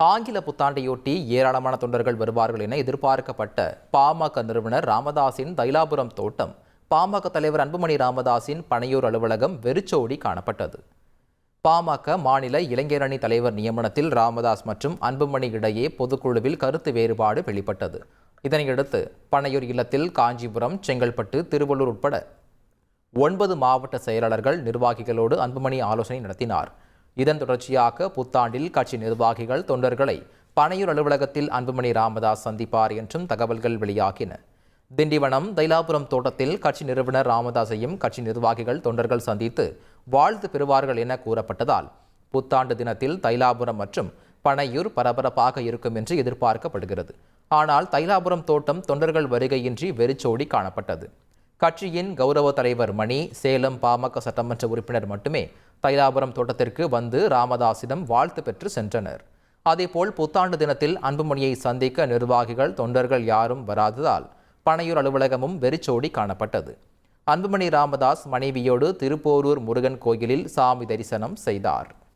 ஆங்கில புத்தாண்டையொட்டி ஏராளமான தொண்டர்கள் வருவார்கள் என எதிர்பார்க்கப்பட்ட பாமக நிறுவனர் ராமதாஸின் தைலாபுரம் தோட்டம், பாமக தலைவர் அன்புமணி ராமதாஸின் பனையூர் அலுவலகம் வெறிச்சோடி காணப்பட்டது. பாமக மாநில இளைஞரணி தலைவர் நியமனத்தில் ராமதாஸ் மற்றும் அன்புமணி இடையே பொதுக்குழுவில் கருத்து வேறுபாடு வெளிப்பட்டது. இதனையடுத்து பனையூர் இல்லத்தில் காஞ்சிபுரம், செங்கல்பட்டு, திருவள்ளூர் உட்பட 9 மாவட்ட செயலாளர்கள், நிர்வாகிகளோடு அன்புமணி ஆலோசனை நடத்தினார். இதன் தொடர்ச்சியாக புத்தாண்டில் கட்சி நிர்வாகிகள், தொண்டர்களை பனையூர் அலுவலகத்தில் அன்புமணி ராமதாஸ் சந்திப்பார் என்றும் தகவல்கள் வெளியாகின. திண்டிவனம் தைலாபுரம் தோட்டத்தில் கட்சி நிறுவனர் ராமதாஸையும் கட்சி நிர்வாகிகள், தொண்டர்கள் சந்தித்து வாழ்த்து பெறுவார்கள் என கூறப்பட்டதால் புத்தாண்டு தினத்தில் தைலாபுரம் மற்றும் பனையூர் பரபரப்பாக இருக்கும் என்று எதிர்பார்க்கப்படுகிறது. ஆனால் தைலாபுரம் தோட்டம் தொண்டர்கள் வருகையின்றி வெறிச்சோடி காணப்பட்டது. கட்சியின் கௌரவ தலைவர் மணி, சேலம் பாமக சட்டமன்ற உறுப்பினர் மட்டுமே தைலாபுரம் தோட்டத்திற்கு வந்து ராமதாஸிடம் வாழ்த்து பெற்று சென்றனர். அதேபோல் புத்தாண்டு தினத்தில் அன்புமணியை சந்திக்க நிர்வாகிகள், தொண்டர்கள் யாரும் வராததால் பனையூர் அலுவலகமும் வெறிச்சோடி காணப்பட்டது. அன்புமணி ராமதாஸ் மனைவியோடு திருப்போரூர் முருகன் கோயிலில் சாமி தரிசனம் செய்தார்.